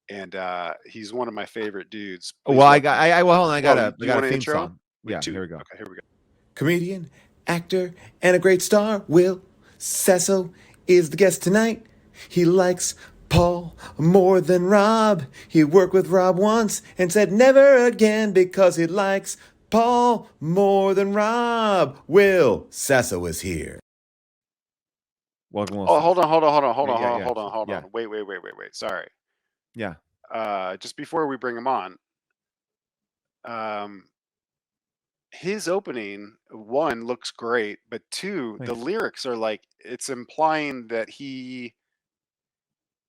and he's one of my favorite dudes. Well, Please welcome. well, hold on. Oh, I you got a want an theme intro? song. Yeah, here we go. Okay, here we go. Comedian, actor, and a great star, Wil Sasso is the guest tonight. He likes Paul more than Rob. He worked with Rob once and said never again because he likes Paul more than Rob. Wil Sasso is here. Welcome, Will Oh, Sasso. hold on. Yeah. Hold Yeah. on. Wait. Sorry. Yeah. Just before we bring him on, his opening, one, looks great, but two, the Thanks. lyrics are like, it's implying that he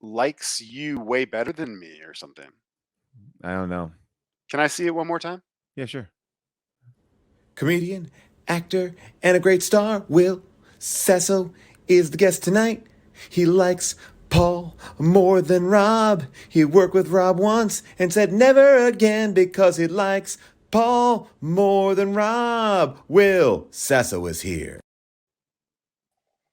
likes you way better than me or something. I don't know. Can I see it one more time? Yeah, sure. Comedian, actor, and a great star, Wil Sasso is the guest tonight. He likes Paul more than Rob. He worked with Rob once and said never again because he likes Paul more than Rob. Wil Sasso is here.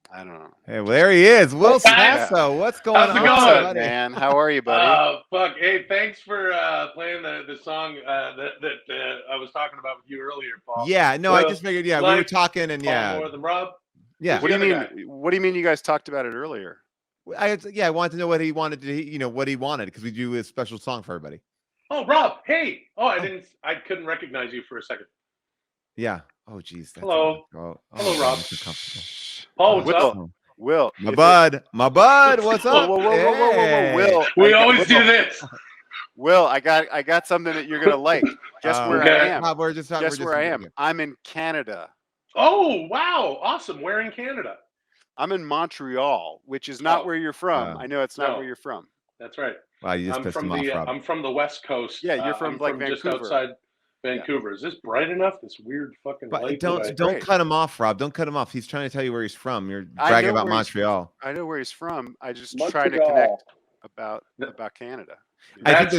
I don't know. Hey, well, there he is. Will guys? Sasso. What's going How's on, it going? What's up, buddy? man? How are you, buddy? Oh, fuck. Hey, thanks for playing the song that I was talking about with you earlier, Paul. Yeah, no, I Well, just figured, yeah, we were like talking and Paul yeah. more than Rob. Yeah. What do you the mean? other guy? What do you mean? You guys talked about it earlier? I wanted to know what he wanted to, what he wanted because we do a special song for everybody. Oh, Rob. Hey. Oh, I couldn't recognize you for a second. Yeah. Oh, geez. Hello. Hello, Rob. that's uncomfortable. Paul, what's up? Will, My bud. What's up? Whoa, Hey. Will. We always do this. Will, I got something that you're gonna like. Guess where Okay. I am? Rob, Guess where I am? I'm in Canada. Oh, wow. Awesome. Where in Canada? I'm in Montreal, which is not where you're from. I know it's not No. where you're from. That's right. Wow, you just pissed him off, Rob. I'm from the West Coast. Yeah, you're from like just Vancouver. outside Vancouver. Is this bright enough? This weird fucking But light. don't cut him off, Rob. Don't cut him off. He's trying to tell you where he's from. You're bragging about Montreal. I know where he's from. I just Montreal. trying to connect about Canada. That's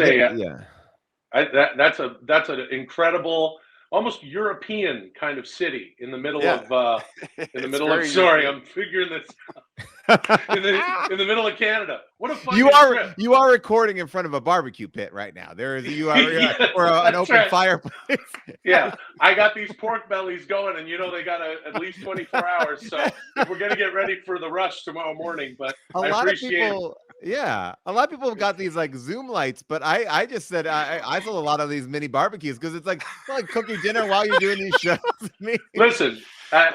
that's an incredible, almost European kind of city in the middle of Sorry, I'm figuring this in the middle of Canada. What a fucking trip. You are recording in front of a barbecue pit right now. Or an open fireplace. Yeah, I got these pork bellies going, and they got at least 24 hours. So we're gonna get ready for the rush tomorrow morning. But a lot of people have got these like Zoom lights, but I just said I saw a lot of these mini barbecues because it's like cooking dinner while you're doing these shows. Listen, I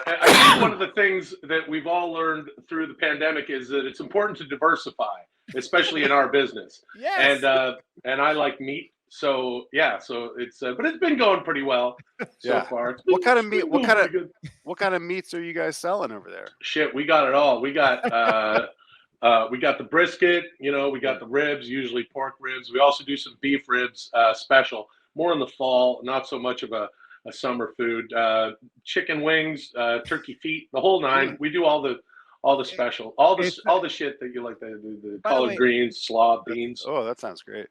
think one of the things that we've all learned through the pandemic is that it's important to diversify, especially in our business. Yes. And I like meat, so it's but it's been going pretty well so far. What kind of meats are you guys selling over there? Shit, we got it all. We got we got the brisket, we got the ribs, usually pork ribs. We also do some beef ribs special, more in the fall, not so much of a summer food. Chicken wings, turkey feet, the whole nine. We do all the special, all the shit that you like, the collard greens, slaw, beans. Oh, that sounds great.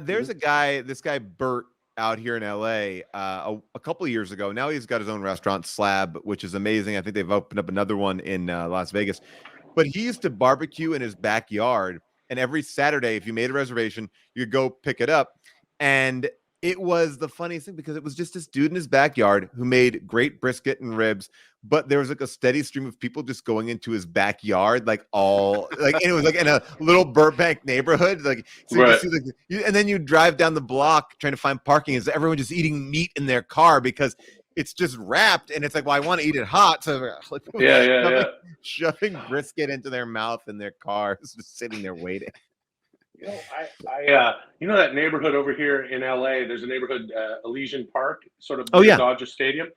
There's this guy Bert out here in LA a couple of years ago. Now he's got his own restaurant, Slab, which is amazing. I think they've opened up another one in Las Vegas. But he used to barbecue in his backyard, and every Saturday, if you made a reservation, you could go pick it up. And it was the funniest thing because it was just this dude in his backyard who made great brisket and ribs, but there was like a steady stream of people just going into his backyard, and it was like in a little Burbank neighborhood. Like, so right. You see, and then you drive down the block trying to find parking. Is everyone just eating meat in their car because it's just wrapped, and it's like, well, I want to eat it hot. So shoving brisket into their mouth in their cars, just sitting there waiting. That neighborhood over here in LA, there's a neighborhood, Elysian Park, sort of Dodger Stadium.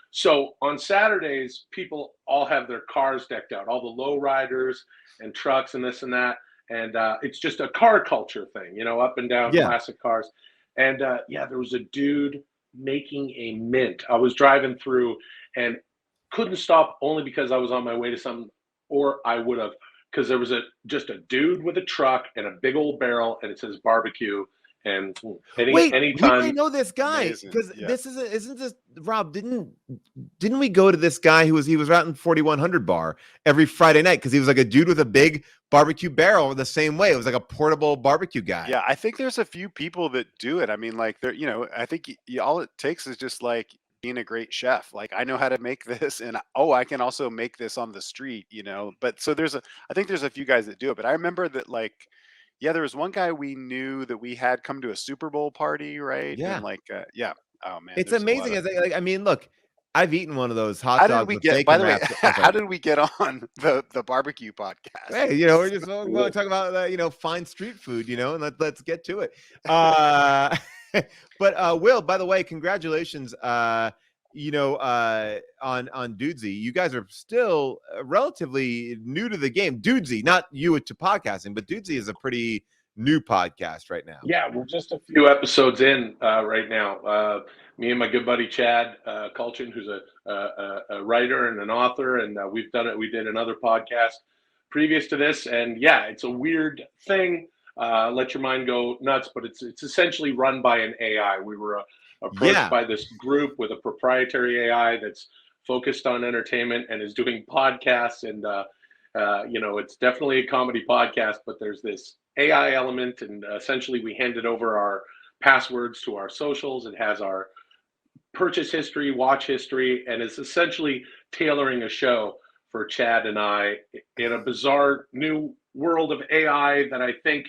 So on Saturdays, people all have their cars decked out, all the lowriders and trucks and this and that. And it's just a car culture thing, up and down classic cars. And there was a dude making a mint. I was driving through and couldn't stop only because I was on my way to something, or I would have, because there was just a dude with a truck and a big old barrel, and it says barbecue, And Wait, anytime we know this guy Amazing, because yeah. isn't this Rob? Didn't we go to this guy who was out in 4100 bar every Friday night because he was like a dude with a big barbecue barrel the same way. It was like a portable barbecue guy. Yeah, I think there's a few people that do it. I mean, like, there, I think all it takes is just like being a great chef. Like, I know how to make this, and I can also make this on the street. But so I think there's a few guys that do it. But I remember that, like, yeah, there was one guy we knew that we had come to a Super Bowl party, right? Yeah. And like, yeah. Oh man, It's there's a lot amazing. of. I mean, look, I've eaten one of those hot How dogs did we with get? bacon By the way, wrapped. I'm how sorry. did we get on the barbecue podcast? Hey, we're just talking about fine street food, and let's get to it. But Will, by the way, congratulations. On Dudesy. You guys are still relatively new to the game. Dudesy, not you to podcasting, but Dudesy is a pretty new podcast right now. Yeah, we're just a few episodes in right now. Me and my good buddy Chad Kulchin, who's a writer and an author, and we've done it. We did another podcast previous to this, and yeah, it's a weird thing. Let your mind go nuts, but it's essentially run by an AI. We were approached by this group with a proprietary AI that's focused on entertainment and is doing podcasts, and it's definitely a comedy podcast, but there's this AI element, and essentially we handed over our passwords to our socials. It has our purchase history, watch history, and it's essentially tailoring a show for Chad and I in a bizarre new world of AI that I think,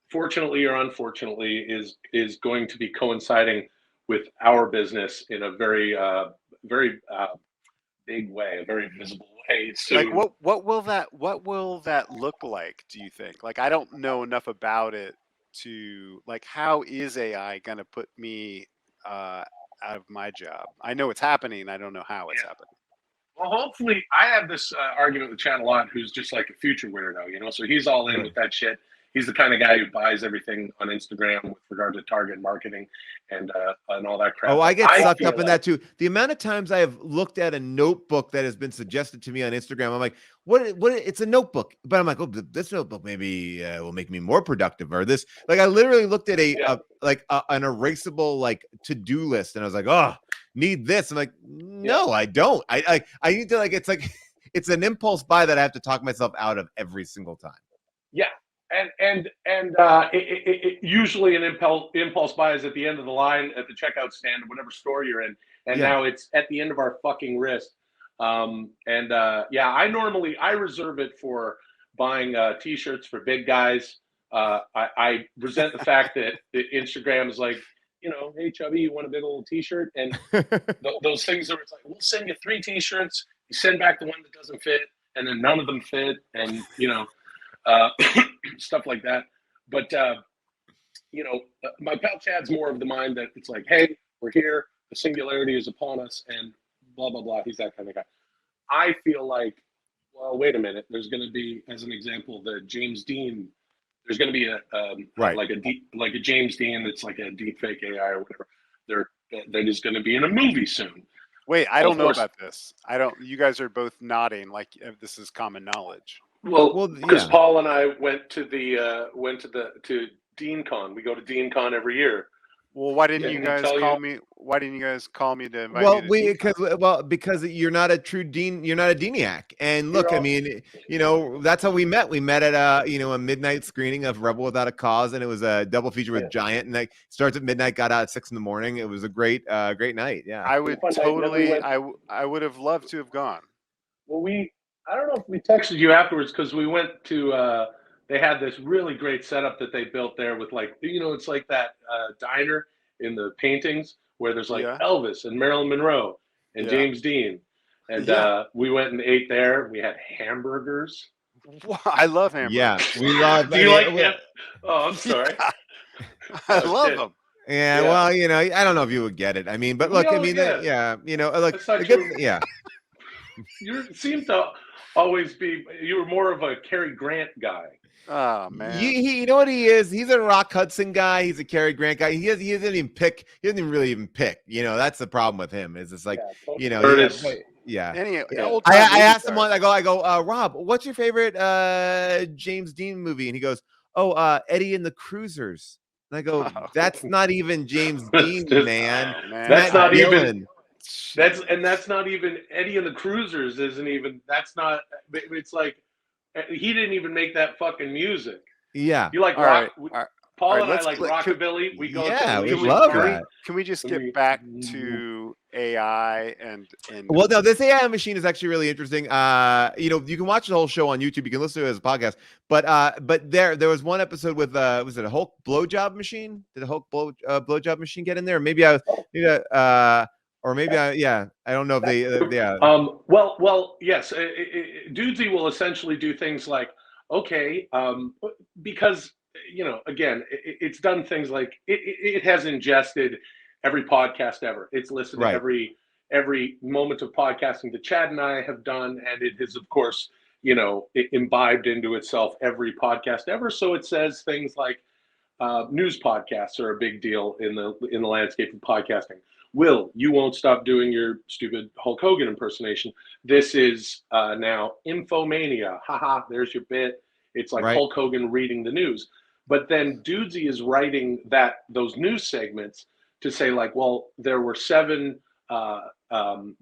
fortunately or unfortunately, is going to be coinciding with our business in a very big way, a very visible way. So, like, what will that look like, do you think? Like, I don't know enough about it to, like, how is AI gonna put me out of my job? I know it's happening, I don't know how it's happening. Well, hopefully, I have this argument with Chad a lot, who's just like a future weirdo, so he's all in with that shit. He's the kind of guy who buys everything on Instagram with regard to target marketing and all that crap. Oh, I get sucked up in that too. The amount of times I have looked at a notebook that has been suggested to me on Instagram, I'm like, what? It's a notebook, but I'm like, oh, this notebook maybe will make me more productive, or this. Like, I literally looked at an erasable like to-do list, and I was like, oh, need this. I'm like, no, I don't. I need to, like, it's like it's an impulse buy that I have to talk myself out of every single time. Yeah. And it usually an impulse buy is at the end of the line at the checkout stand of whatever store you're in, and now it's at the end of our fucking wrist. I reserve it for buying T-shirts for big guys. I resent the fact that Instagram is like, hey chubby, you want a big old T-shirt? And those things where it's like, we'll send you 3 T-shirts. You send back the one that doesn't fit, and then none of them fit, and stuff like that. But my pal Chad's more of the mind that it's like, hey, we're here, the singularity is upon us, and blah blah blah. He's that kind of guy. I feel like, well, wait a minute, there's going to be, as an example, the James Dean. There's going to be a James Dean that's like a deep fake AI or whatever. That is going to be in a movie soon. Wait, I don't know about this. You guys are both nodding like this is common knowledge. Well, because Paul and I went to DeanCon. We go to DeanCon every year. Well, why didn't you guys call me? Why didn't you guys call me to invite me to because you're not a true Dean. You're not a Deaniac. And look, I mean, that's how we met. We met at a midnight screening of Rebel Without a Cause, and it was a double feature with Giant. And starts at midnight, got out at 6 a.m. It was a great night. Yeah, I would totally. I would have loved to have gone. Well, I don't know if we texted you afterwards because we went to. They had this really great setup that they built there with it's like that diner in the paintings where there's like Elvis and Marilyn Monroe and James Dean. And we went and ate there. We had hamburgers. Wow, I love hamburgers. Yeah, we love. Do you like them? Oh, I'm sorry. I love them. Yeah, well, I don't know if you would get it. I mean, but look, I mean, You seem to always be. You were more of a Cary Grant guy. Oh man, you know what he is? He's a Rock Hudson guy. He's a Cary Grant guy. He doesn't even pick. He doesn't really even pick. That's the problem with him. Is it's like I asked him once. I go, Rob, what's your favorite James Dean movie? And he goes, Eddie and the Cruisers. And I go, that's not even James Dean, man. Oh, man. That's not even. Dillon. That's not even Eddie and the Cruisers. Isn't even. That's not. It's like he didn't even make that fucking music. Yeah. You like All rock? right. Paul All and right, I like rockabilly. We go. Yeah, to we Alicia love Keys. that. Can we just get back to AI and Well, no, this AI machine is actually really interesting. You know, you can watch the whole show on YouTube. You can listen to it as a podcast. But there was one episode with was it a Hulk blowjob machine? Did a Hulk blowjob machine get in there? Yeah, I don't know if they Well, yes. Dudesy will essentially do things like, okay, because again, it's done things like it has ingested every podcast ever. It's listened to every moment of podcasting that Chad and I have done, and it has, of course, imbibed into itself every podcast ever. So it says things like news podcasts are a big deal in the landscape of podcasting. Will, you won't stop doing your stupid Hulk Hogan impersonation. This is now Infomania. Haha, there's your bit. It's like Hulk Hogan reading the news. But then Dudesy is writing those news segments to say, like, well, there were 7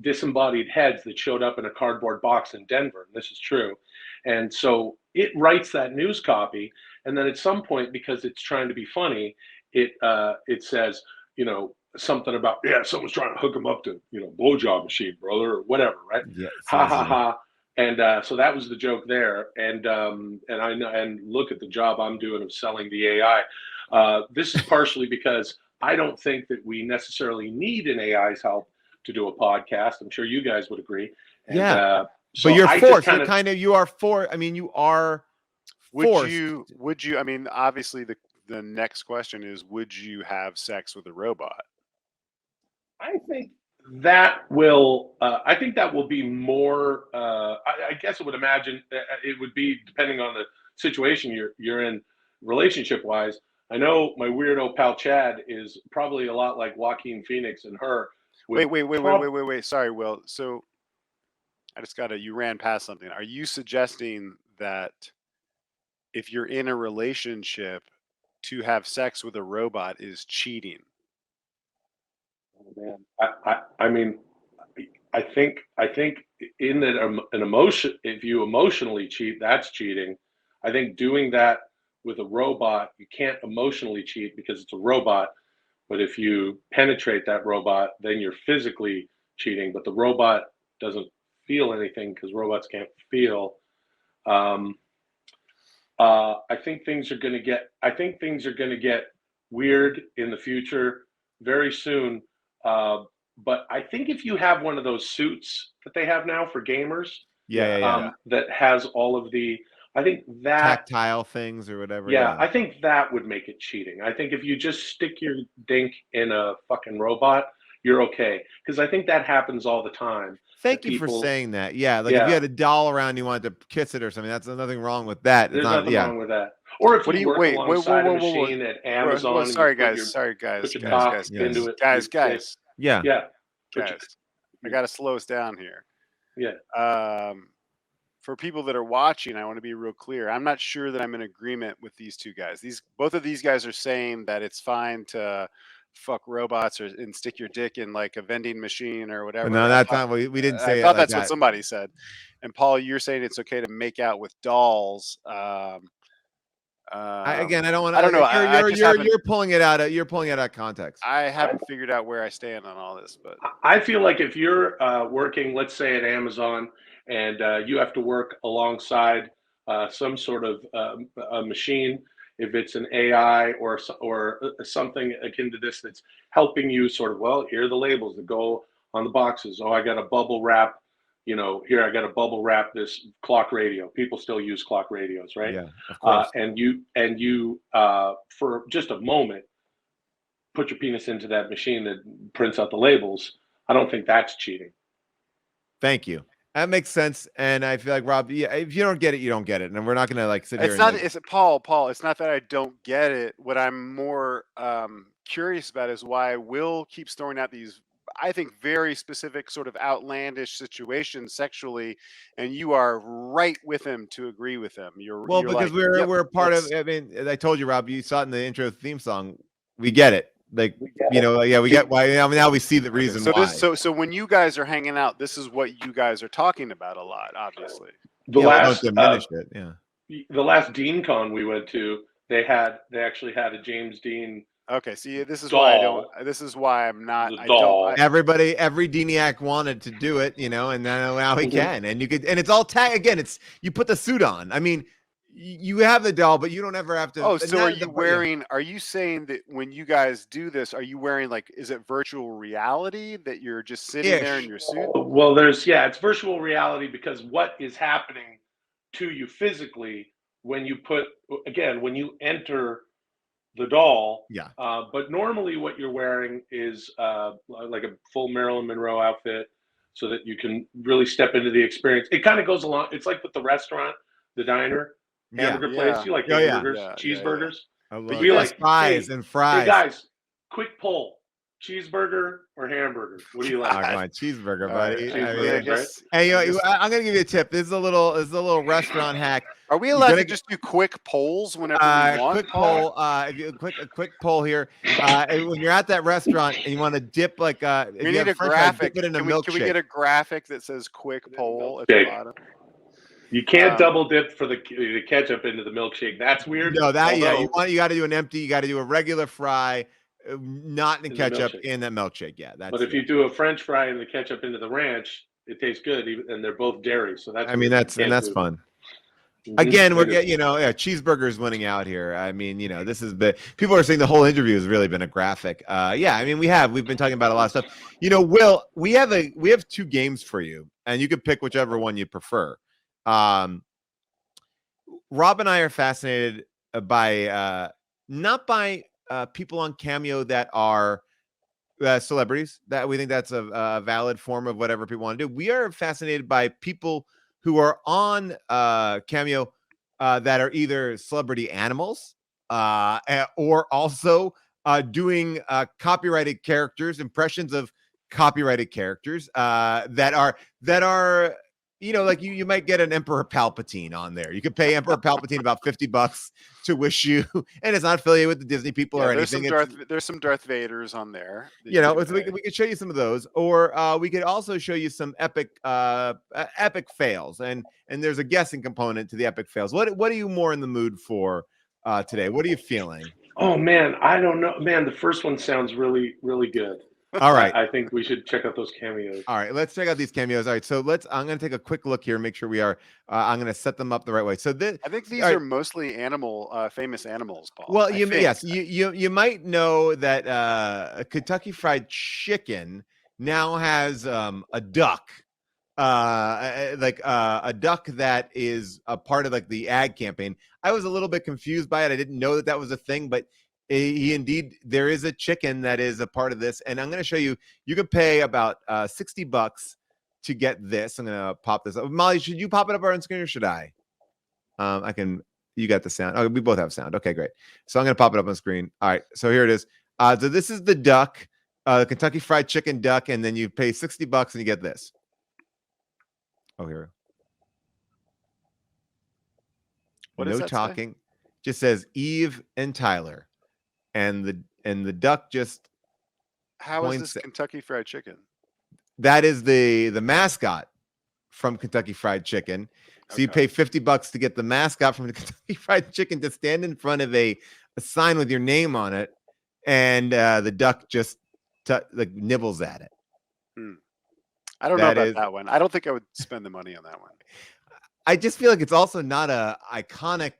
disembodied heads that showed up in a cardboard box in Denver. And this is true. And so it writes that news copy. And then at some point, because it's trying to be funny, it says, something about, someone's trying to hook him up to, blowjob machine, brother, or whatever, right? Yeah, ha ha ha. And so that was the joke there. And I know, and look at the job I'm doing of selling the AI. This is partially because I don't think that we necessarily need an AI's help to do a podcast. I'm sure you guys would agree. And, so but you're forced. You are forced. I mean, you are forced. Would you? I mean, obviously, the next question is, would you have sex with a robot? I think that will. I think that will be more. I guess I would imagine it would be depending on the situation you're in, relationship wise. I know my weirdo pal Chad is probably a lot like Joaquin Phoenix and her. Wait. Sorry, Will. So I just you ran past something. Are you suggesting that if you're in a relationship, to have sex with a robot is cheating? Oh, man, I mean, I think in that an emotion, if you emotionally cheat, that's cheating. I think doing that with a robot, you can't emotionally cheat because it's a robot. But if you penetrate that robot, then you're physically cheating. But the robot doesn't feel anything because robots can't feel. I think things are going to get weird in the future very soon. But I think if you have one of those suits that they have now for gamers, that has all of I think that tactile things or whatever. Yeah, I think that would make it cheating. I think if you just stick your dink in a fucking robot, you're okay. Because I think that happens all the time. Thank you for saying that. Yeah, like if you had a doll around, you wanted to kiss it or something. That's nothing wrong with that. There's nothing wrong with that. Or if you work alongside a machine at Amazon. Well, sorry, guys. Yeah. Guys, I got to slow us down here. Yeah. For people that are watching, I want to be real clear. I'm not sure that I'm in agreement with these two guys. Both of these guys are saying that it's fine to fuck robots and stick your dick in like a vending machine or whatever. No, that's not what we didn't say. I thought that's what somebody said. And Paul, you're saying it's okay to make out with dolls. Again, I don't want to. I don't know. You're pulling it out. You're pulling it out of context. I haven't figured out where I stand on all this, but I feel like if you're working, let's say at Amazon, and you have to work alongside some sort of a machine, if it's an AI or something akin to this that's helping you sort of, well, here are the labels that go on the boxes. Oh, I got a bubble wrap. Here I got to bubble wrap this clock radio. People still use clock radios, right? Yeah, of course. And you for just a moment, put your penis into that machine that prints out the labels. I don't think that's cheating. Thank you. That makes sense. And I feel like, Rob, if you don't get it, you don't get it. And we're not going to like sit here. It's Paul, it's not that I don't get it. What I'm more curious about is why Will keeps throwing out these, I think, very specific sort of outlandish situations sexually, and you are right with him to agree with him. Well, You're because like, we're yep, we're part of. let's. I mean, as I told you, Rob, you saw it in the intro theme song. We get it. Like, We get you know, yeah, we See, get why. Now we see the okay, reason so why. so when you guys are hanging out, this is what you guys are talking about a lot, obviously. the Yeah, well, don't last diminish it. Yeah. the last Dean Con we went to, they actually had a James Dean Okay, see, this is why I don't. doll. This is why I'm not. The I don't. doll. Everybody, every Deniac wanted to do it, you know, and now he can, and you could, and it's all tag again. It's you put the suit on. I mean, you have the doll, but you don't ever have to. Oh, so are not the you part- yeah. wearing? Are you saying that when you guys do this, are you wearing, like, is it virtual reality that you're just sitting there in Ish. your suit? Well, it's virtual reality, because what is happening to you physically when you enter the doll. Yeah. But normally what you're wearing is like a full Marilyn Monroe outfit, so that you can really step into the experience. It kind of goes along. It's like with the restaurant, the diner, Yeah. hamburger place. You like Oh, yeah. hamburgers, Yeah, yeah, cheeseburgers. I But love you it. guys- fries hey, and fries. Hey guys, quick poll: cheeseburger or hamburger? What do you Oh, like? come on, cheeseburger, All right, buddy. I cheeseburger, mean, I right? guess. hey, you I know, guess- I'm gonna give you a tip. This is a little restaurant hack. Are we You're allowed gonna to just do quick polls whenever we want? quick Paul? poll. If you a quick poll here. When you're at that restaurant and you want to dip if We you need have a French fries, graphic. dip it in a Can we milkshake. get a graphic that says quick poll at the Milkshake. bottom? You can't double dip for the ketchup into the milkshake. That's weird. No, that Although, you got to do an empty. You got to do a regular fry, not in In the ketchup milkshake. in that milkshake. Yeah, that's. But if you do a French fry and the ketchup into the ranch, it tastes good, and they're both dairy. So that's I mean, weird. that's fun. Mhm. Again, we're It is. getting, cheeseburgers winning out here. I mean, this has been, people are saying the whole interview has really been a graphic. Yeah, I mean, we've been talking about a lot of stuff. Will, we have two games for you, and you can pick whichever one you prefer. Rob and I are fascinated by not by people on Cameo that are celebrities. That we think that's a valid form of whatever people want to do. We are fascinated by people who are on Cameo that are either celebrity animals or also doing copyrighted characters, impressions of copyrighted characters that are like you might get an Emperor Palpatine on there. You could pay Emperor Palpatine about $50 to wish you, and it's not affiliated with the Disney people or anything. There's some Darth Vaders on there. We could show you some of those, or we could also show you some epic fails, and there's a guessing component to the epic fails. What are you more in the mood for today? What are you feeling? Oh man, I don't know. Man, the first one sounds really, really good. All right. I think we should check out those cameos. All right, let's check out these cameos. All right, so I'm going to take a quick look here, make sure we are. I'm going to set them up the right way. So I think these are mostly famous animals, Paul. Well, you might know that Kentucky Fried Chicken now has a duck, a duck that is a part of like the ad campaign. I was a little bit confused by it. I didn't know that was a thing, but there is a chicken that is a part of this, and I'm going to show you. You can pay about $60 to get this. I'm going to pop this up. Molly, should you pop it up on screen or should I? I can. You got the sound. Oh, we both have sound. Okay, great. So I'm going to pop it up on screen. All right. So here it is. So this is the duck, the Kentucky Fried Chicken duck, and then you pay $60 and you get this. Oh, here. What does no that talking. Say? Just says Eve and Tyler. And the duck just how is this Kentucky Fried Chicken? That is the mascot from Kentucky Fried Chicken. So you pay $50 to get the mascot from the Kentucky Fried Chicken to stand in front of a sign with your name on it, and the duck just nibbles at it. I don't know about that one. I don't think I would spend the money on that one. I just feel like it's also not a iconic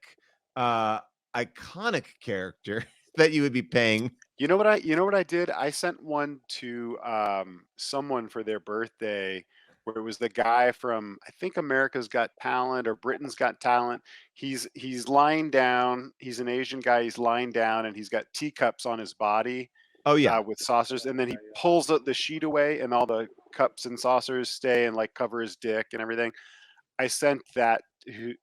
character that you would be paying. You know what I did? I sent one to someone for their birthday where it was the guy from, I think, America's Got Talent or Britain's Got Talent. He's lying down. He's an Asian guy. He's lying down and he's got teacups on his body. Oh yeah, with saucers, and then he pulls the sheet away, and all the cups and saucers stay and like cover his dick and everything. I sent that to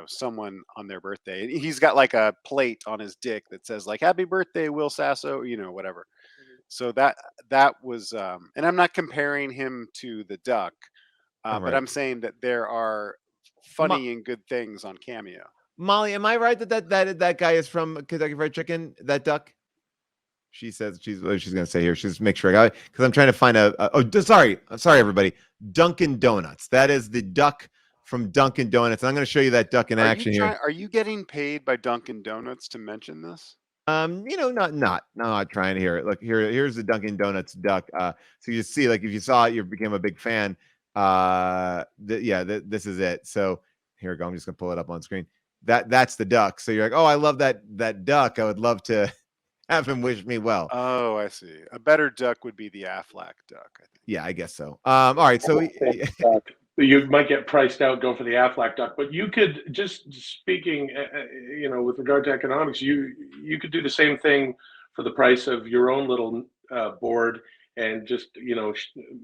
someone on their birthday. He's got like a plate on his dick that says like "Happy Birthday, Will Sasso," whatever. So that was, and I'm not comparing him to the Duck, but Right. I'm saying that there are funny and good things on Cameo. Molly, am I right that guy is from Kentucky Fried Chicken? That Duck? She says she's going to say here. She's make sure I got it because I'm trying to find sorry everybody. Dunkin' Donuts. That is the Duck from Dunkin' Donuts. I'm going to show you that Duck in action here. Are you getting paid by Dunkin' Donuts to mention this? Not trying to hear it. Look, here's the Dunkin' Donuts Duck. So you see, like, if you saw it, you became a big fan. This is it. So here we go. I'm just gonna pull it up on screen. That's the Duck. So you're like, oh, I love that Duck. I would love to have him wish me well. Oh, I see. A better Duck would be the Aflac Duck, I think. Yeah, I guess so. All right. So you might get priced out, go for the Aflac Duck, but you could, just speaking, with regard to economics, you could do the same thing for the price of your own little board, and just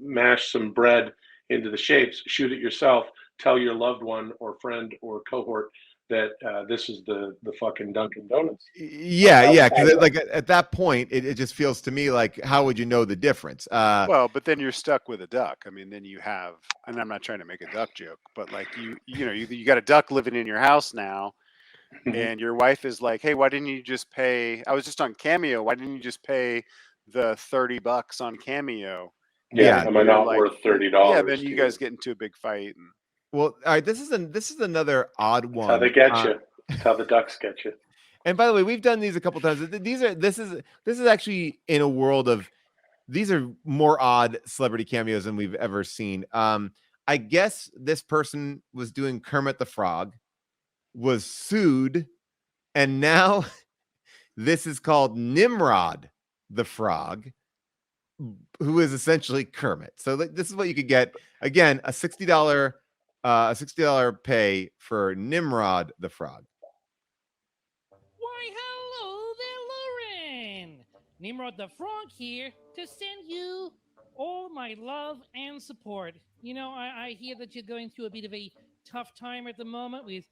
mash some bread into the shapes, shoot it yourself, tell your loved one or friend or cohort that this is the fucking Dunkin' Donuts. Yeah, because like at that point, it just feels to me like, how would you know the difference? Well, but then you're stuck with a duck. I mean, then you have, and I'm not trying to make a duck joke, but like you got a duck living in your house now, and your wife is like, hey, why didn't you just pay? I was just on Cameo. Why didn't you just pay the $30 on Cameo? Yeah, am I not worth $30? Yeah, then you guys get into a big fight. And well, all right, this is another odd one. That's how they get you. That's how the ducks get you. And by the way, we've done these a couple times. This is actually in a world of, these are more odd celebrity cameos than we've ever seen. I guess this person was doing Kermit the Frog, was sued, and now this is called Nimrod the Frog, who is essentially Kermit. So this is what you could get. Again, a $60 pay for Nimrod the Frog. Why, hello there, Lauren. Nimrod the Frog here to send you all my love and support. I hear that you're going through a bit of a tough time at the moment with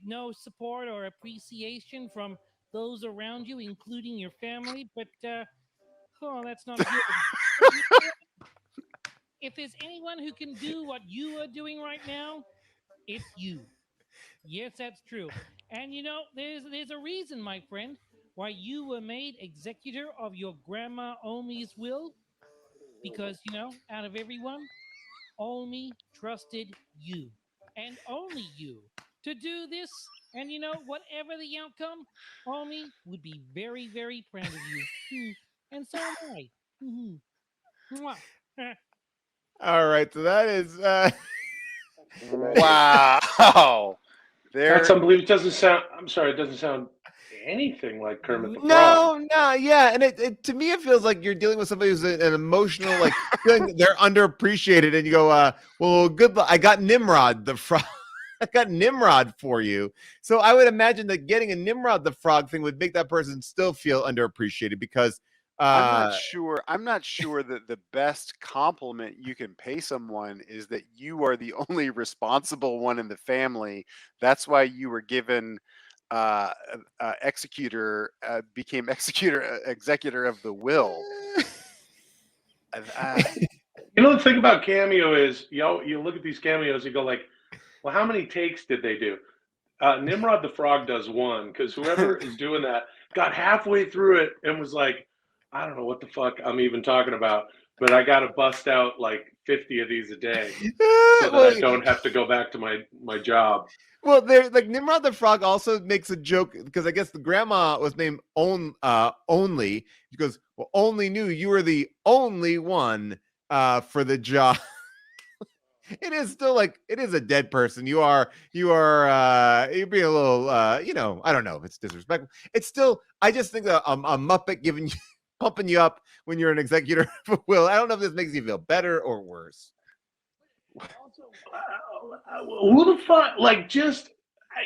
no support or appreciation from those around you, including your family. But, that's not good. If there's anyone who can do what you are doing right now, it's you. Yes, that's true. And there's a reason, my friend, why you were made executor of your grandma Omi's will. Because, out of everyone, Omi trusted you, and only you, to do this. And whatever the outcome, Omi would be very, very proud of you. And so am I. Mwah. All right, so that is wow. That's unbelievable. It doesn't sound. I'm sorry. It doesn't sound anything like Kermit the Frog. No, yeah, and it to me it feels like you're dealing with somebody who's an emotional, like, feeling they're underappreciated, and you go, well, good luck. I got Nimrod the Frog. I got Nimrod for you. So I would imagine that getting a Nimrod the Frog thing would make that person still feel underappreciated, because I'm not sure that the best compliment you can pay someone is that you are the only responsible one in the family. That's why you were given became executor of the will. The thing about Cameo is, you look at these cameos, you go like, well, how many takes did they do? Nimrod the Frog does one, because whoever is doing that got halfway through it and was like, I don't know what the fuck I'm even talking about, but I got to bust out like 50 of these a day so that I don't have to go back to my job. Well, like Nimrod the Frog also makes a joke, because I guess the grandma was named Only. She goes, well, Only knew you were the only one for the job. It is still like, it is a dead person. You're being a little, I don't know if it's disrespectful. It's still, I just think that a Muppet pumping you up when you're an executor of will. I don't know if this makes you feel better or worse. Who the fuck? Like, just,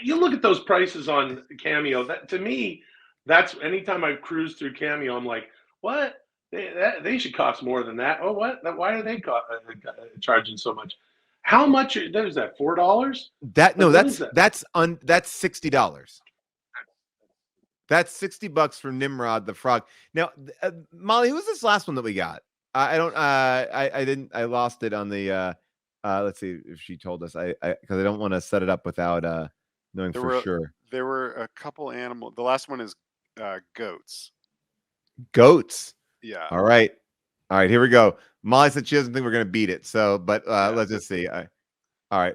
you look at those prices on Cameo. That, to me, that's, anytime I cruise through Cameo, I'm like, what? They should cost more than that. Oh, what? Why are they charging so much? How much is that? $4? That's $60. That's $60 for Nimrod the frog. Now, Molly, who's this last one that we got? I don't. I didn't. I lost it on the. Let's see if she told us. Because I don't want to set it up without knowing sure. There were a couple animal. The last one is goats. Goats. Yeah. All right. Here we go. Molly said she doesn't think we're gonna beat it. So, but let's just see. All right.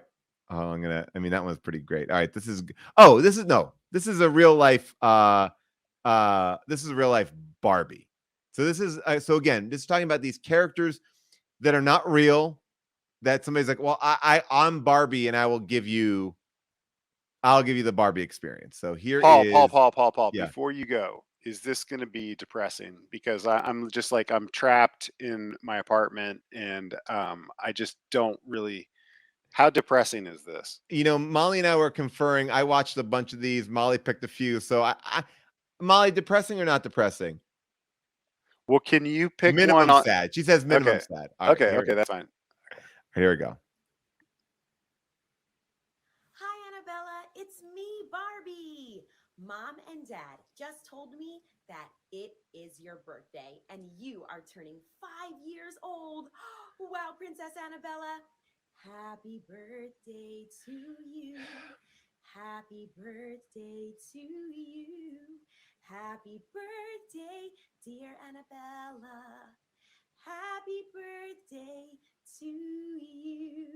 Oh, I mean, that one's pretty great. All right. This is a real life. This is a real life Barbie. So this is so again, this is talking about these characters that are not real. That somebody's like, well, I'm Barbie, and I'll give you the Barbie experience. So here Paul. Yeah. Before you go, is this going to be depressing? Because I'm just like, I'm trapped in my apartment, and I just don't really. How depressing is this? Molly and I were conferring. I watched a bunch of these. Molly picked a few. So Molly, depressing or not depressing? Well, can you pick minimum one? Sad. She says minimum sad. All right, okay, that's fine. Here we go. Hi, Annabella. It's me, Barbie. Mom and Dad just told me that it is your birthday and you are turning 5 years old. Wow, Princess Annabella. Happy birthday to you. Happy birthday to you. Happy birthday, dear Annabella. Happy birthday to you.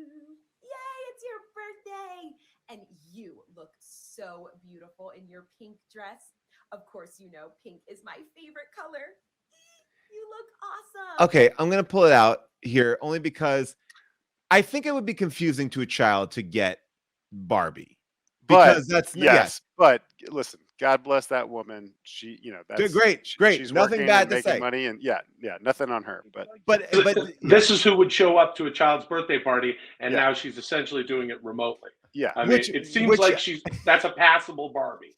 Yay, it's your birthday. And you look so beautiful in your pink dress. Of course, pink is my favorite color. You look awesome. Okay, I'm going to pull it out here only because I think it would be confusing to a child to get Barbie. Because but listen, God bless that woman. She, that's great. She's nothing bad to say. Money and nothing on her. But this is who would show up to a child's birthday party, and now she's essentially doing it remotely. Yeah, I mean, it seems like that's a passable Barbie.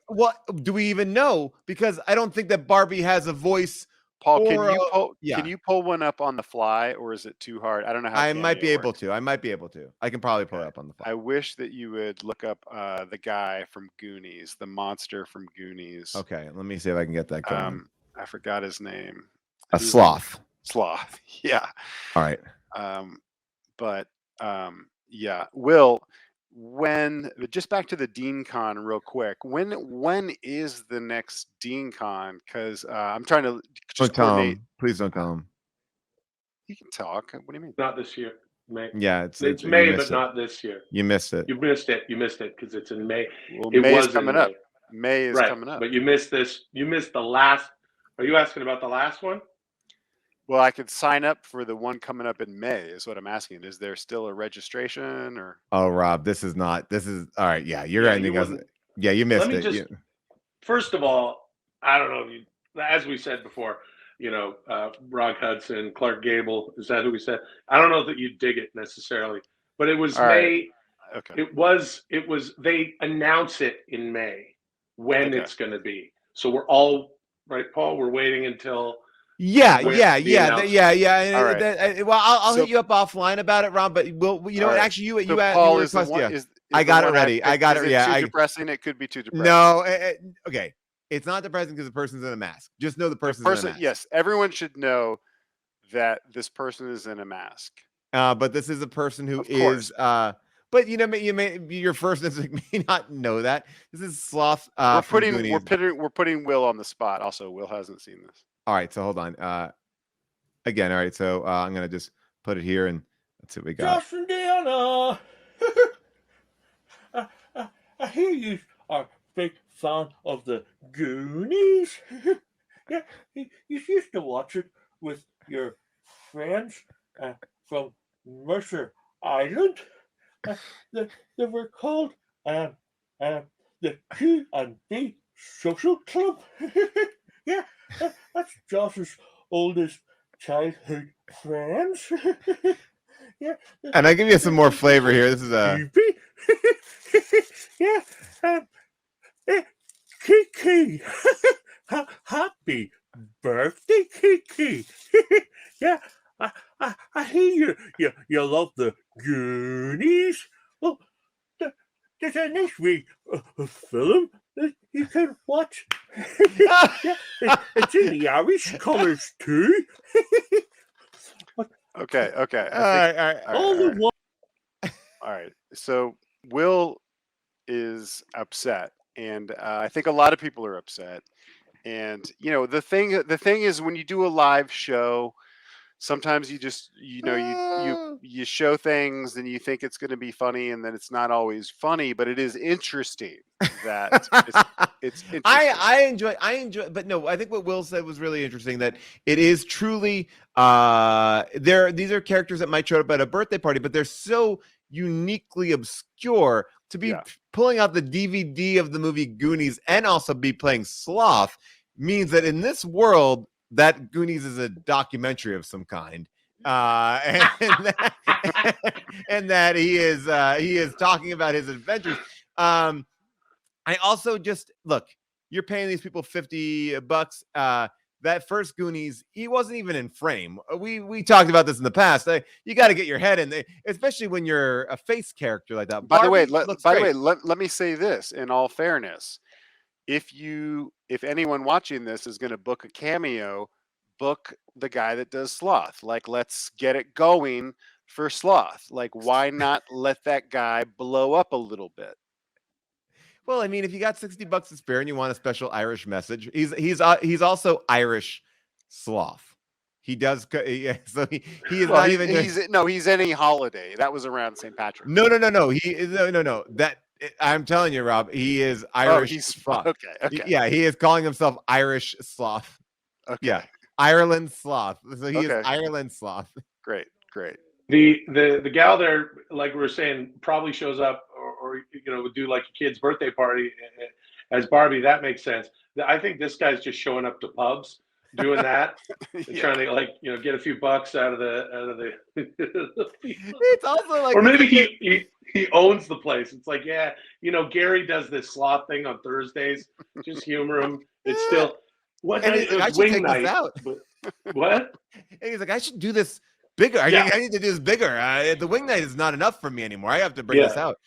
What do we even know? Because I don't think that Barbie has a voice. Paul, can you pull one up on the fly, or is it too hard? I don't know how. I might be able to. I can probably pull it up on the fly. I wish that you would look up the guy from Goonies, the monster from Goonies. Okay, let me see if I can get that going. I forgot his name. A sloth. Sloth. Yeah. All right. Will, just back to the Dean Con real quick. When is the next Dean Con? Because I'm trying to just coordinate. Please don't tell him. You can talk. What do you mean? Not this year. May. Yeah, it's May, but not this year. You missed it. You missed it because it's in May. Well, May is coming up. May is coming up. But you missed this. You missed the last. Are you asking about the last one? Well, I could sign up for the one coming up in May is what I'm asking. Is there still a registration or? Oh, Rob, this is all right. Yeah, you're ending us. Yeah, you missed it. First of all, I don't know. As we said before, Rock Hudson, Clark Gable. Is that who we said? I don't know that you dig it necessarily, but it was May. Right. Okay. It was. They announce it in May when it's going to be. So we're all right, Paul. We're waiting until. Yeah. All right. Well, I'll hit you up offline about it, Rob. But actually, you asked. Paul, is I got it ready. I got it. Yeah. Too depressing. It could be too depressing. No. Okay. It's not depressing because the person's in a mask. Just know the person's in a mask. Yes, everyone should know that this person is in a mask. But this is a person who is. But your first instinct may not know that. This is Sloth. We're putting Will on the spot. Also, Will hasn't seen this. All right, so hold on. Again, all right, so I'm gonna just put it here and let's see what we got. Josh and Diana, I hear you are a big fan of the Goonies. Yeah, you used to watch it with your friends from Mercer Island. They were called the Q&D Social Club. Yeah, that's Josh's oldest childhood friends. Yeah, and I give you some more flavor here. This is Kiki. Happy birthday, Kiki. Yeah, I hear you love the Goonies. Well, there's a next week film that you can watch Yeah, it's in the Irish colors too. Okay. All right. All right. So Will is upset, and I think a lot of people are upset. And the thing is, when you do a live show, sometimes you just you show things and you think it's going to be funny, and then it's not always funny, but it is interesting that it's interesting. I enjoy, but no, I think what Will said was really interesting, that it is truly these are characters that might show up at a birthday party, but they're so uniquely obscure to be pulling out the DVD of the movie Goonies and also be playing Sloth means that in this world that Goonies is a documentary of some kind. And that he is talking about his adventures. I also just look, you're paying these people $50. That first Goonies, he wasn't even in frame. We talked about this in the past. You got to get your head in there, especially when you're a face character like that. By the way, Barbie let me say this in all fairness. If anyone watching this is going to book a cameo, book the guy that does Sloth. Like, let's get it going for Sloth. Like, why not let that guy blow up a little bit? Well, I mean, if you got $60 to spare and you want a special Irish message, he's also Irish Sloth. He does, so he is Well, not even. He's any holiday. That was around St. Patrick's. No. No. That I'm telling you, Rob, he is Irish. Oh, he's Sloth. Okay. Yeah, he is calling himself Irish Sloth. Okay. Yeah, Ireland Sloth. So he is Okay. Ireland Sloth. Great. The gal there, like we were saying, probably shows up or would do like a kid's birthday party as Barbie. That makes sense. I think this guy's just showing up to pubs doing that, trying to get a few bucks out of the. It's also like, or maybe he owns the place. It's like, Gary does this Sloth thing on Thursdays. Just humor him. It's still what night? It was wing night. What? And he's like, I should do this bigger. I need to do this bigger. The wing night is not enough for me anymore. I have to bring this out.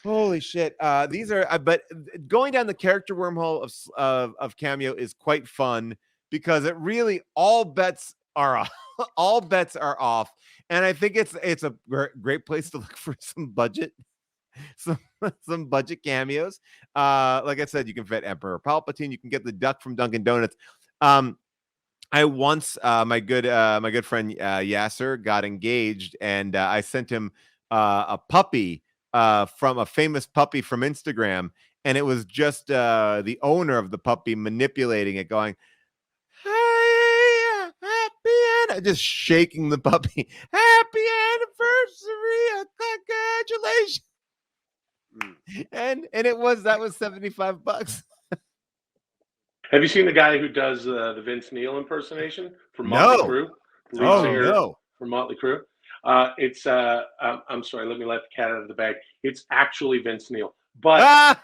Holy shit! These are, but going down the character wormhole of Cameo is quite fun because it really all bets are off. All bets are off, and I think it's a great place to look for some budget, some budget cameos. Like I said, you can fit Emperor Palpatine. You can get the duck from Dunkin' Donuts. I once my good friend Yasser got engaged, and I sent him a puppy from a famous puppy from Instagram, and it was just the owner of the puppy manipulating it, going, "Hey, happy just shaking the puppy, happy anniversary, congratulations!" And that was $75. Have you seen the guy who does the Vince Neil impersonation from Motley Crue? Lead singer from Motley Crue. It's I'm sorry, let me let the cat out of the bag. It's actually Vince Neil, but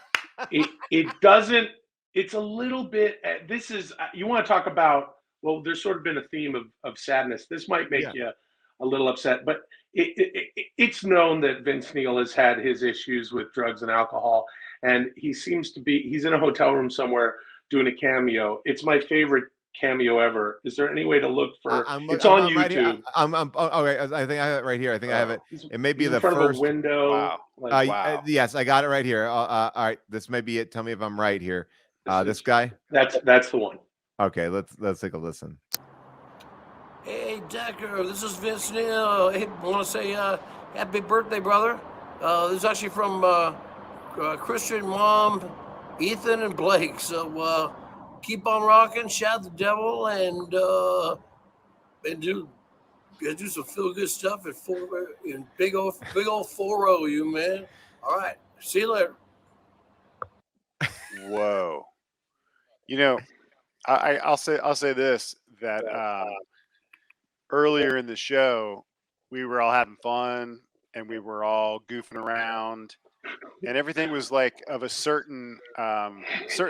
it doesn't. It's a little bit. This is you want to talk about. Well, there's sort of been a theme of sadness. This might make you a little upset, but it's known that Vince Neil has had his issues with drugs and alcohol, and he seems to be. He's in a hotel room somewhere doing a cameo. It's my favorite cameo ever. Is there any way to look for it's on YouTube? Okay, I think I have it right here. I think I have it. It may be the front first of a window. Wow. Yes, I got it right here. All right, this may be it. Tell me if I'm right here. This guy. That's the one. Okay, let's take a listen. Hey Decker, this is Vince Neil. Hey, I want to say happy birthday, brother. This is actually from Christian, Mom, Ethan, and Blake. So keep on rocking, shout the devil, and do some feel good stuff in big old 4-0, you man. All right, see you later. Whoa. I'll say this, that earlier in the show we were all having fun and we were all goofing around and everything was like of a certain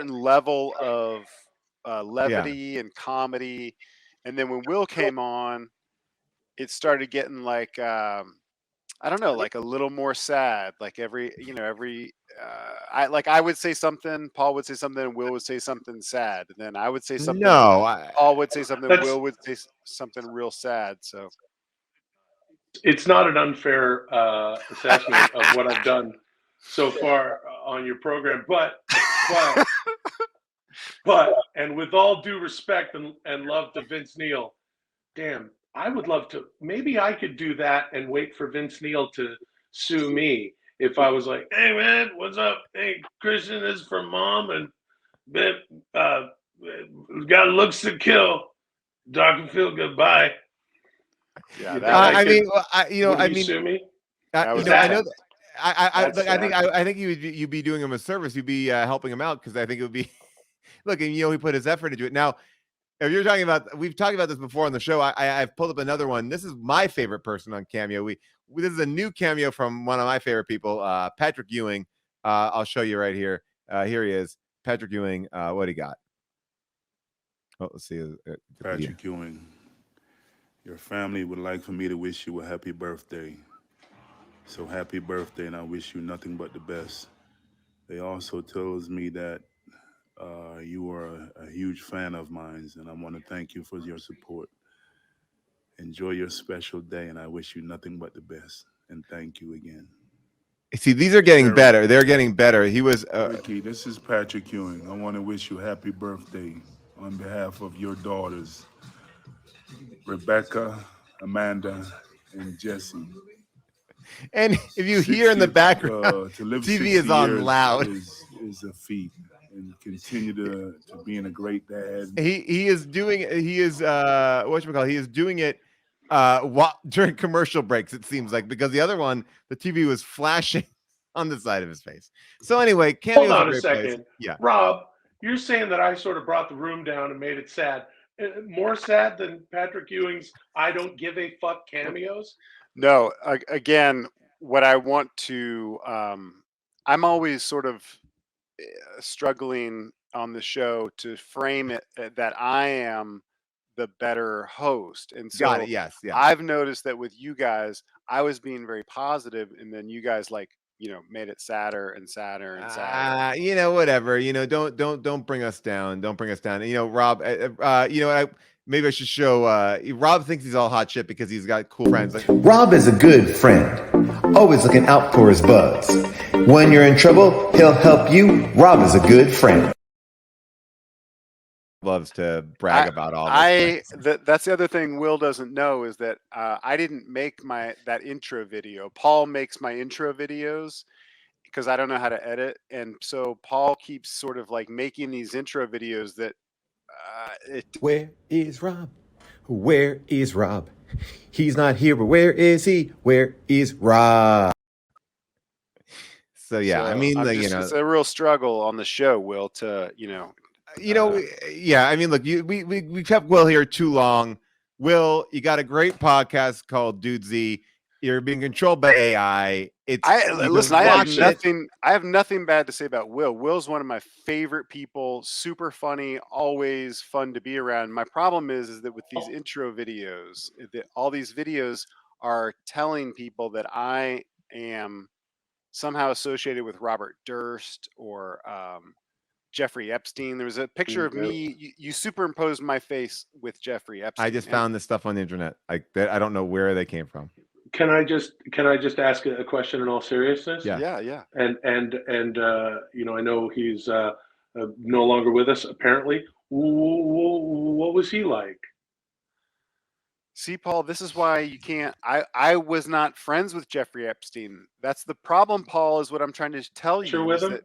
level of levity and comedy, and then when Will came on, it started getting like I don't know, like a little more sad. Like I would say something, Paul would say something, and Will would say something sad, and then I would say something, No, Paul would say something, That's Will would say something real sad. So it's not an unfair assessment of what I've done so far on your program, but and with all due respect and love to Vince Neil, damn, I would love to. Maybe I could do that and wait for Vince Neil to sue me if I was like, "Hey man, what's up? Hey, Christian, this is from Mom, and uh, got looks to kill. Dr. Phil, goodbye." yeah, You that think I could- mean, would he sue me? That you was know, I sad. know. That's Look, sad. I think you'd be doing him a service. You'd be helping him out, because I think it would be. Look, and he put his effort into it. Now, if you're talking about, we've talked about this before on the show. I've pulled up another one. This is my favorite person on Cameo. This is a new cameo from one of my favorite people, Patrick Ewing. I'll show you right here. Here he is, Patrick Ewing. What do you got? Oh, let's see. Patrick Ewing, your family would like for me to wish you a happy birthday. So happy birthday, and I wish you nothing but the best. They also tells me that you are a huge fan of mine, and I want to thank you for your support. Enjoy your special day, and I wish you nothing but the best. And thank you again. See, these are getting better. They're getting better. He was. Ricky, this is Patrick Ewing. I want to wish you happy birthday on behalf of your daughters, Rebecca, Amanda, and Jesse. And if you hear in the background, to live TV 60 is on years loud. Is a feat, and continue to being a great dad. He is doing it during commercial breaks, it seems like, because the other one, the TV was flashing on the side of his face. So anyway, Cameo's Hold on a great second. place. Yeah. Rob, you're saying that I sort of brought the room down and made it sad. More sad than Patrick Ewing's I don't give a fuck cameos? No, again, what I want to, I'm always sort of struggling on the show to frame it that I am the better host. And Got so it. Yes. Yeah. I've noticed that with you guys, I was being very positive, and then you guys made it sadder and sadder and sadder. Whatever. Don't bring us down. Don't bring us down. Rob. Maybe I should show. Rob thinks he's all hot shit because he's got cool friends. Rob is a good friend, always looking out for his buds. When you're in trouble, he'll help you. Rob is a good friend. Loves to brag about all this. That's the other thing Will doesn't know is that I didn't make that intro video. Paul makes my intro videos because I don't know how to edit, and so Paul keeps sort of like making these intro videos that. Where is Rob? Where is Rob? He's not here, but where is he? Where is Rob? So yeah, it's a real struggle on the show, Will, to yeah. I mean, look, we kept Will here too long. Will, you got a great podcast called Dude Z. You're being controlled by AI. I have nothing bad to say about Will. Will's one of my favorite people, super funny, always fun to be around. My problem is that with these intro videos, all these videos are telling people that I am somehow associated with Robert Durst or Jeffrey Epstein. There was a picture of me. You superimposed my face with Jeffrey Epstein. I just found this stuff on the internet. I don't know where they came from. Can I just ask a question in all seriousness? Yeah. And I know he's no longer with us apparently. What was he like? See, Paul, this is why you can't. I was not friends with Jeffrey Epstein. That's the problem, Paul. Is what I'm trying to tell you. With him?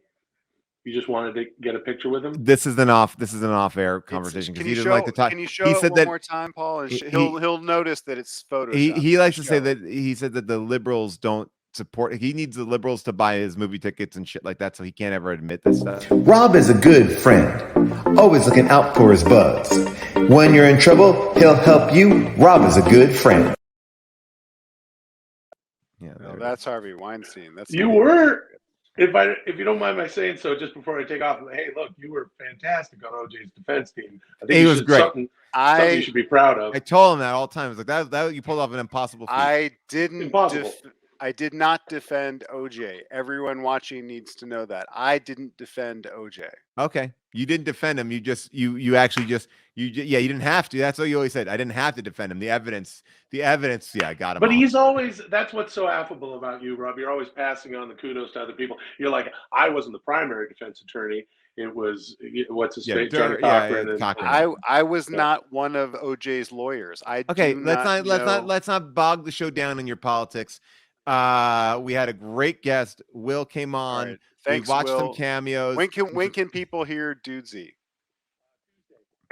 You just wanted to get a picture with him? This is an off-air conversation because he doesn't like to talk. Can you show it one more time, Paul? And he'll notice that it's Photoshop. He likes to say that he said that the liberals don't support. He needs the liberals to buy his movie tickets and shit like that, so he can't ever admit this stuff. Rob is a good friend, always looking out for his buds. When you're in trouble, he'll help you. Rob is a good friend. Yeah, that's Harvey Weinstein. That's you were. If you don't mind my saying so, just before I take off, hey, look, you were fantastic on OJ's defense team. I think he was great. Something you should be proud of. I told him that all the time. It's like that you pulled off an impossible feat. I didn't. Impossible. I did not defend OJ. Everyone watching needs to know that I didn't defend OJ. Okay, you didn't defend him. You actually just you didn't have to. That's what you always said. I didn't have to defend him. The evidence. Yeah, I got him. But off. he's always, that's what's so affable about you, Rob. You're always passing on the kudos to other people. You're like, I wasn't the primary defense attorney. It was, what's his name? Johnny Cochran. I was not one of OJ's lawyers. Okay, let's not bog the show down in your politics. We had a great guest. Will came on. Right. Thanks, we watched Will. some cameos. When can people hear Dudesy?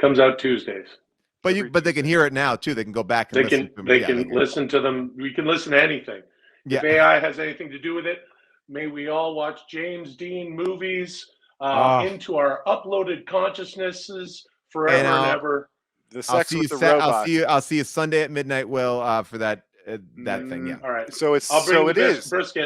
Comes out Tuesdays. But they can hear it now too. They can go back and listen to them. They can listen to them. We can listen to anything. If AI has anything to do with it, may we all watch James Dean movies into our uploaded consciousnesses forever and ever. The sex with the robot. I'll see you Sunday at midnight, Will, for that thing. Yeah. All right. So I'll bring the brisket.